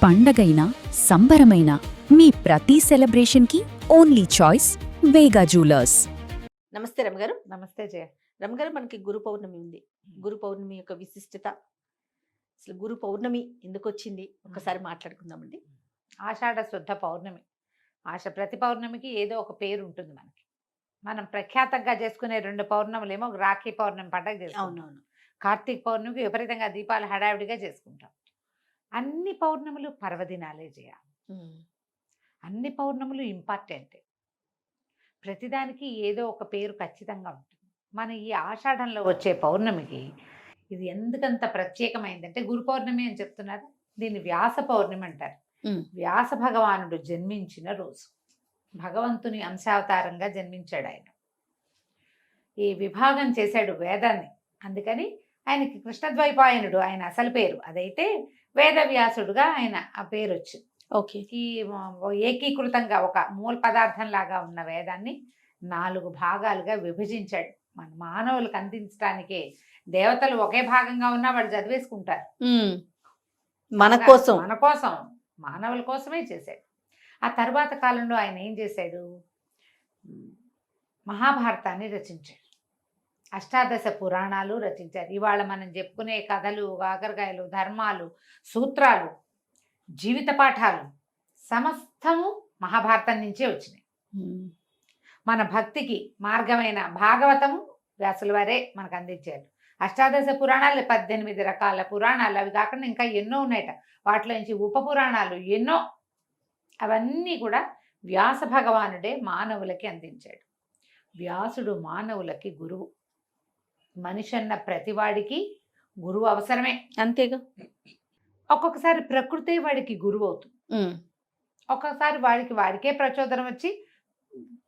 పండగైనా సంబరమైనా మీ ప్రతి సెలబ్రేషన్కి only choice వేగా jewellers. నమస్తే రమగారు. నమస్తే జయ. రమగారు, మనకి గురు పౌర్ణమి ఉంది. గురు పౌర్ణమి యొక్క విశిష్టత, అసలు గురు పౌర్ణమి ఎందుకు వచ్చింది ఒకసారి మాట్లాడుకుందామండి. ఆషాఢ శుద్ధ పౌర్ణమి. ప్రతి పౌర్ణమికి ఏదో ఒక పేరు ఉంటుంది మనకి. మనం ప్రఖ్యాతంగా చేసుకునే 2 పౌర్ణములేమో రాఖీ పౌర్ణమి పండుగ చేసుకుంటాం. అవునవును. కార్తీక పౌర్ణమికి విపరీతంగా దీపాలు హడావిడిగా చేసుకుంటాం. అన్ని పౌర్ణములు పర్వదినాలే జయ. అన్ని పౌర్ణములు ఇంపార్టెంటే. ప్రతిదానికి ఏదో ఒక పేరు ఖచ్చితంగా ఉంటుంది. మన ఈ ఆషాఢంలో వచ్చే పౌర్ణమికి ఇది ఎందుకంత ప్రత్యేకమైందంటే, గురు పౌర్ణమి అని చెప్తున్నారు. దీన్ని వ్యాస పౌర్ణమి అంటారు. వ్యాస భగవానుడు జన్మించిన రోజు. భగవంతుని అంశావతారంగా జన్మించాడు ఆయన. ఈ విభాగం చేశాడు వేదాన్ని. అందుకని ఆయనకి కృష్ణద్వైపాయనుడు ఆయన అసలు పేరు. అదైతే వేదవ్యాసుడుగా ఆయన ఆ పేరు వచ్చింది. ఓకే. ఈ ఏకీకృతంగా ఒక మూల పదార్థం లాగా ఉన్న వేదాన్ని 4 భాగాలుగా విభజించాడు. మన మానవులకు అందించడానికే. దేవతలు ఒకే భాగంగా ఉన్నా వాళ్ళు చదివేసుకుంటారు. మన కోసం మానవుల కోసమే చేశాడు. ఆ తర్వాత కాలంలో ఆయన ఏం చేశాడు? మహాభారతాన్ని రచించాడు. అష్టాదశ పురాణాలు రచించారు. ఇవాళ మనం చెప్పుకునే కథలు, కాకరకాయలు, ధర్మాలు, సూత్రాలు, జీవిత పాఠాలు సమస్తము మహాభారతం నుంచే వచ్చినాయి. మన భక్తికి మార్గమైన భాగవతము వ్యాసుల వారే మనకు అందించారు. అష్టాదశ పురాణాలు 18 రకాల పురాణాలు, అవి కాకుండా ఇంకా ఎన్నో ఉన్నాయట. వాటిలో నుంచి ఉప పురాణాలు ఎన్నో. అవన్నీ కూడా వ్యాస భగవానుడే మానవులకి అందించాడు. వ్యాసుడు మానవులకి గురువు. మనిషి అన్న ప్రతివాడికి గురువు అవసరమే. అంతేగా. ఒక్కొక్కసారి ప్రకృతే వాడికి గురువు అవుతుంది. ఒక్కొక్కసారి వాడికే ప్రచోదనం వచ్చి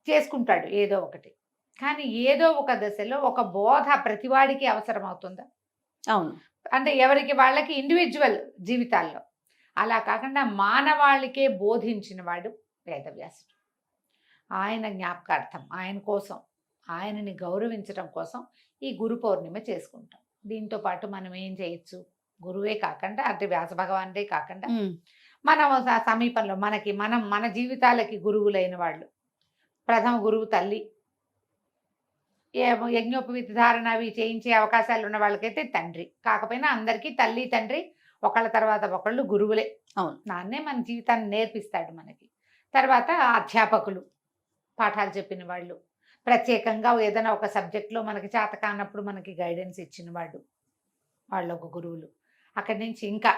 చేసుకుంటాడు ఏదో ఒకటి. కానీ ఏదో ఒక దశలో ఒక బోధ ప్రతివాడికి అవసరం అవుతుందా? అవును. అంటే ఎవరికి వాళ్ళకి ఇండివిజువల్ జీవితాల్లో. అలా కాకుండా మానవాళికే బోధించిన వాడు వేదవ్యాసుడు. ఆయన జ్ఞాపకార్థం, ఆయన కోసం, ఆయనని గౌరవించడం కోసం ఈ గురు పౌర్ణిమ చేసుకుంటాం. దీంతో పాటు మనం ఏం చేయొచ్చు? గురువే కాకుండా, అంటే వ్యాస భగవానుడే కాకుండా మన సమీపంలో మన జీవితాలకి గురువులైన వాళ్ళు. ప్రథమ గురువు తల్లి. యజ్ఞోపవీత ధారణ అవి చేయించే అవకాశాలు ఉన్న వాళ్ళకైతే తండ్రి. కాకపోయినా అందరికీ తల్లి తండ్రి ఒకళ్ళ తర్వాత ఒకళ్ళు గురువులే. అవును. నాన్నే మన జీవితాన్ని నేర్పిస్తాడు మనకి. తర్వాత అధ్యాపకులు, పాఠాలు చెప్పిన వాళ్ళు, ప్రత్యేకంగా ఏదైనా ఒక సబ్జెక్ట్లో మనకి చేత కానప్పుడు మనకి గైడెన్స్ ఇచ్చిన వాళ్ళు ఒక గురువులు. అక్కడి నుంచి ఇంకా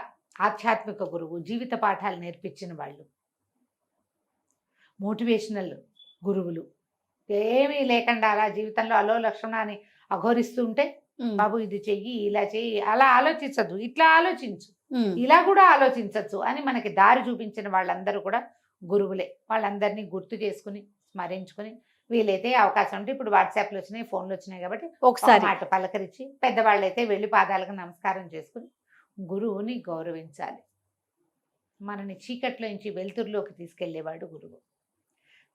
ఆధ్యాత్మిక గురువు, జీవిత పాఠాలు నేర్పించిన వాళ్ళు, మోటివేషనల్ గురువులు. ఏమీ లేకుండా అలా జీవితంలో అలో లక్షణాన్ని అఘోరిస్తూ ఉంటే, బాబు ఇది చెయ్యి, ఇలా చెయ్యి, అలా ఆలోచించద్దు, ఇట్లా ఆలోచించు, ఇలా కూడా ఆలోచించచ్చు అని మనకి దారి చూపించిన వాళ్ళందరూ కూడా గురువులే. వాళ్ళందరినీ గుర్తు చేసుకుని స్మరించుకుని, వీలైతే అవకాశం ఉంటే, ఇప్పుడు వాట్సాప్లు వచ్చినాయి, ఫోన్లు వచ్చినాయి కాబట్టి ఒకసారి మాట పలకరించి, పెద్దవాళ్ళైతే వెళ్ళి పాదాలకు నమస్కారం చేసుకుని గురువుని గౌరవించాలి. మనని చీకట్లో నుంచి వెలుతురులోకి తీసుకెళ్లేవాడు గురువు.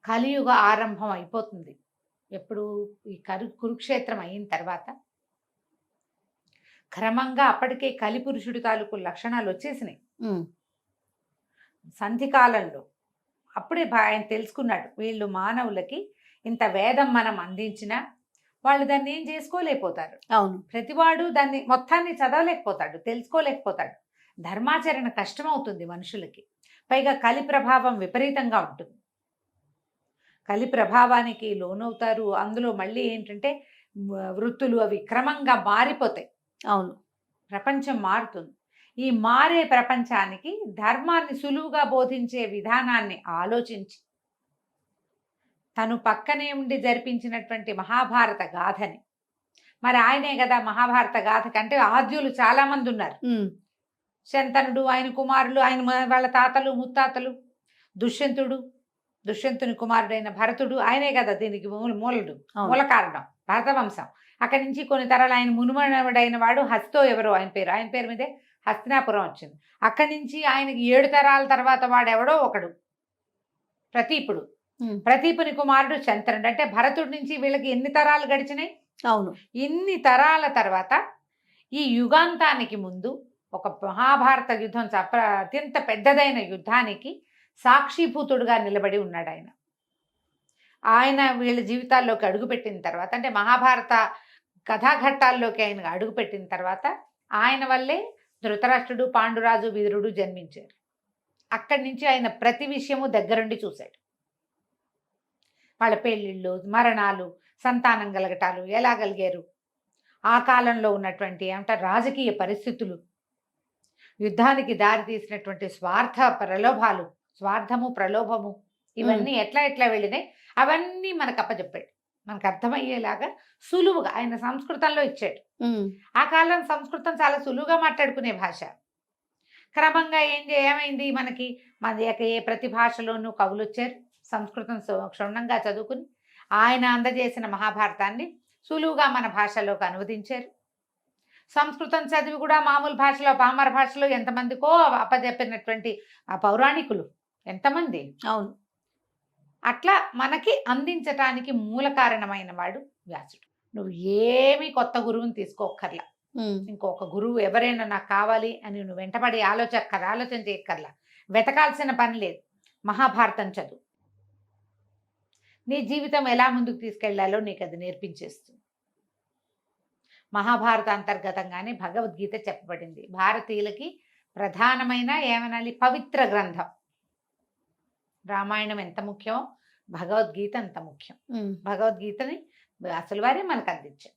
కలియుగ ఆరంభం అయిపోతుంది. ఎప్పుడు? ఈ కురుక్షేత్రం అయిన తర్వాత క్రమంగా అప్పటికే కలిపురుషుడి తాలూకు లక్షణాలు వచ్చేసినాయి సంధికాలంలో. అప్పుడే ఆయన తెలుసుకున్నాడు, వీళ్ళు మానవులకి ఇంత వేదం మనం అందించినా వాళ్ళు దాన్ని ఏం చేసుకోలేకపోతారు. అవును. ప్రతివాడు దాన్ని మొత్తాన్ని చదవలేకపోతాడు, తెలుసుకోలేకపోతాడు. ధర్మాచరణ కష్టమవుతుంది మనుషులకి. పైగా కలి ప్రభావం విపరీతంగా ఉంటుంది. కలి ప్రభావానికి లోనవుతారు. అందులో మళ్ళీ ఏంటంటే వృత్తులు అవి క్రమంగా మారిపోతాయి. అవును. ప్రపంచం మారుతుంది. ఈ మారే ప్రపంచానికి ధర్మాన్ని సులువుగా బోధించే విధానాన్ని ఆలోచించి తను పక్కనే ఉండి జరిపించినటువంటి మహాభారత గాథని, మరి ఆయనే కదా మహాభారత గాథ కంటే ఆద్యులు చాలా మంది ఉన్నారు. శంతనుడు, ఆయన కుమారులు, వాళ్ళ తాతలు ముత్తాతలు, దుష్యంతుని కుమారుడైన భరతుడు, ఆయనే కదా దీనికి మూల కారణం, భరతవంశం. అక్కడి నుంచి కొన్ని తరాలు ఆయన మునుమనుడైన వాడు హస్తో, ఎవరో ఆయన పేరు మీదే హస్తినాపురం వచ్చింది. అక్కడి నుంచి ఆయనకి 7 తరాల తర్వాత వాడెవడో ఒకడు ప్రతీపుడు. ప్రతీపుని కుమారుడు శంతనుడు. అంటే భరతుడి నుంచి వీళ్ళకి ఎన్ని తరాలు గడిచినాయి? అవును. ఇన్ని తరాల తర్వాత ఈ యుగాంతానికి ముందు ఒక మహాభారత యుద్ధం అత్యంత పెద్దదైన యుద్ధానికి సాక్షిభూతుడుగా నిలబడి ఉన్నాడు ఆయన. ఆయన వీళ్ళ జీవితాల్లోకి అడుగుపెట్టిన తర్వాత, అంటే మహాభారత కథాఘట్టాల్లోకి ఆయన అడుగుపెట్టిన తర్వాత ఆయన వల్లే ధృతరాష్ట్రుడు, పాండురాజు, విదురుడు జన్మించారు. అక్కడి నుంచి ఆయన ప్రతి విషయము దగ్గరుండి చూశాడు. వాళ్ళ పెళ్ళిళ్ళు, మరణాలు, సంతానం కలగటాలు ఎలా కలిగారు, ఆ కాలంలో ఉన్నటువంటి ఏమంటారు రాజకీయ పరిస్థితులు, యుద్ధానికి దారి తీసినటువంటి స్వార్థము ప్రలోభము ఇవన్నీ ఎట్లా వెళ్ళినాయి అవన్నీ మనకు అప్పచెప్పాడు. మనకు అర్థమయ్యేలాగా సులువుగా ఆయన సంస్కృతంలో ఇచ్చాడు. ఆ కాలం సంస్కృతం చాలా సులువుగా మాట్లాడుకునే భాష. క్రమంగా ఏమైంది మనకి ఏ ప్రతి భాషలోనూ కవులు వచ్చారు. సంస్కృతం క్షుణ్ణంగా చదువుకుని ఆయన అందజేసిన మహాభారతాన్ని సులువుగా మన భాషలోకి అనువదించారు. సంస్కృతం చదివి కూడా మామూలు భాషలో, పామర భాషలో ఎంతమందికో అప్పచెప్పినటువంటి ఆ పౌరాణికులు ఎంతమంది. అవును, అట్లా మనకి అందించటానికి మూల కారణమైన వాడు వ్యాసుడు. నువ్వు ఏమి కొత్త గురువుని తీసుకోక్కర్లా. ఇంకొక గురువు ఎవరైనా నాకు కావాలి అని నువ్వు వెంటబడి ఆలోచన చేయక్కర్లా. వెతకాల్సిన పని లేదు. మహాభారతం చదువు. నీ జీవితం ఎలా ముందుకు తీసుకెళ్లాలో నీకు అది నేర్పించేస్తుంది. మహాభారత అంతర్గతంగానే భగవద్గీత చెప్పబడింది. భారతీయులకి ప్రధానమైన ఏమనాలి పవిత్ర గ్రంథం. రామాయణం ఎంత ముఖ్యమో భగవద్గీత అంత ముఖ్యం. భగవద్గీతని అసలు వారే మనకు అందించారు.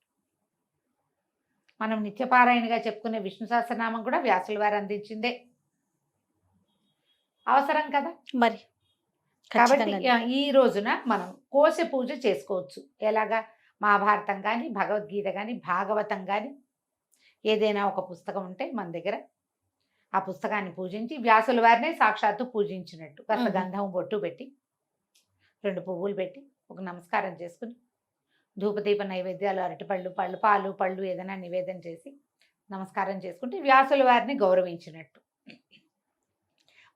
మనం నిత్యపారాయణగా చెప్పుకునే విష్ణు సహస్రనామం కూడా వ్యాసుల వారు అందించిందే. అవసరం కదా మరి. కాబట్టి ఈ రోజున మనం కోశ పూజ చేసుకోవచ్చు. ఎలాగా మహాభారతం కానీ, భగవద్గీత కానీ, భాగవతం కానీ ఏదైనా ఒక పుస్తకం ఉంటే మన దగ్గర ఆ పుస్తకాన్ని పూజించి వ్యాసుల వారినే సాక్షాత్తు పూజించినట్టు కాస్త గంధం బొట్టు పెట్టి 2 పువ్వులు పెట్టి ఒక నమస్కారం చేసుకుని ధూపదీప నైవేద్యాలు, అరటిపళ్ళు, పాలు ఏదైనా నివేదన చేసి నమస్కారం చేసుకుంటే వ్యాసుల వారిని గౌరవించినట్టు.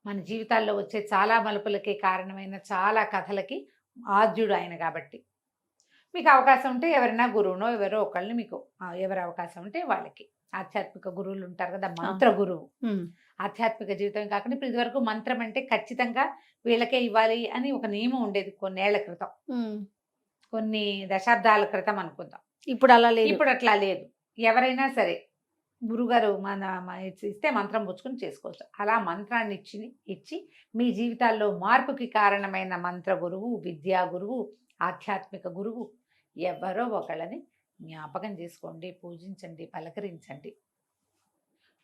మన జీవితాల్లో వచ్చే చాలా మలుపులకి కారణమైన చాలా కథలకి ఆద్యుడు ఆయన. కాబట్టి మీకు అవకాశం ఉంటే ఎవరైనా గురువునో ఎవరో ఒకళ్ళని మీకు ఎవరి అవకాశం ఉంటే వాళ్ళకి ఆధ్యాత్మిక గురువులు ఉంటారు కదా, మంత్ర గురువు. ఆధ్యాత్మిక జీవితం కాకుండా ఇప్పుడు ఇదివరకు మంత్రం అంటే ఖచ్చితంగా వీళ్ళకే ఇవ్వాలి అని ఒక నియమం ఉండేది కొన్నేళ్ల క్రితం, కొన్ని దశాబ్దాల క్రితం అనుకుందాం. ఇప్పుడు అలా లేదు. ఇప్పుడు అట్లా లేదు. ఎవరైనా సరే గురుగారు ఇస్తే మంత్రం పుచ్చుకొని చేసుకోవచ్చు. అలా మంత్రాన్ని ఇచ్చి మీ జీవితాల్లో మార్పుకి కారణమైన మంత్ర గురువు, విద్యా గురువు, ఆధ్యాత్మిక గురువు ఎవరో ఒకళ్ళని జ్ఞాపకం చేసుకోండి, పూజించండి, పలకరించండి.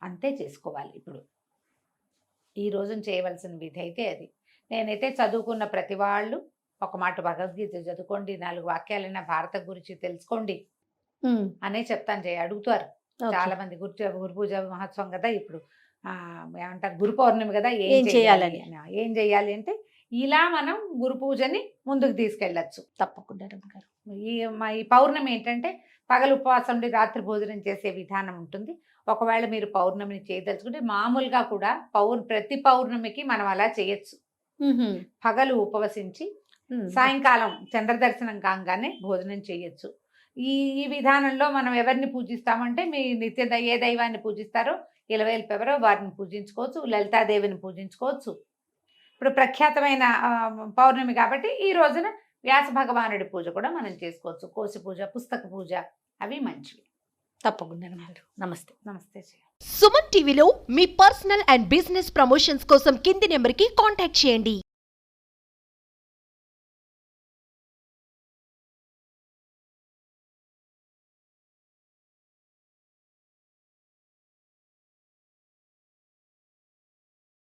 అంతే చేసుకోవాలి. ఇప్పుడు ఈ రోజున చేయవలసిన విధి అయితే అది. నేనైతే చదువుకున్న ప్రతి వాళ్ళు ఒక మాట భగవద్గీత చదువుకోండి, 4 వాక్యాలైనా భారత గురించి తెలుసుకోండి అనే చెప్తాను. అడుగుతారు చాలా మంది. గురు పూజ మహోత్సవం కదా ఇప్పుడు, ఏమంటారు గురు పౌర్ణమి కదా, ఏం చేయాలి అంటే ఇలా మనం గురు పూజని ముందుకు తీసుకెళ్ళచ్చు తప్పకుండా. ఈ పౌర్ణమి ఏంటంటే పగలు ఉపవాసం ఉండి రాత్రి భోజనం చేసే విధానం ఉంటుంది. ఒకవేళ మీరు పౌర్ణమిని చేయదలుచుకుంటే మామూలుగా కూడా ప్రతి పౌర్ణమికి మనం అలా చేయొచ్చు. పగలు ఉపవసించి సాయంకాలం చంద్రదర్శనం కాగానే భోజనం చేయొచ్చు. ఈ విధానంలో మనం ఎవరిని పూజిస్తామంటే మీ ఏ దైవాన్ని పూజిస్తారో ఇలవేల్పు ఎవరో వారిని పూజించుకోవచ్చు, లలితాదేవిని పూజించుకోవచ్చు. ఇప్పుడు ప్రఖ్యాతమైన పౌర్ణమి కాబట్టి ఈ రోజున వ్యాస భగవానుడి పూజ కూడా మనం చేసుకోవచ్చు. కోసి పూజ, పుస్తక పూజ అవి మంచివి. తప్పకుండా. నమస్తే. నమస్తే. సుమన్ టీవీలో మీ పర్సనల్ అండ్ బిజినెస్ ప్రమోషన్స్ కోసం కింది నెంబర్కి కాంటాక్ట్ చేయండి.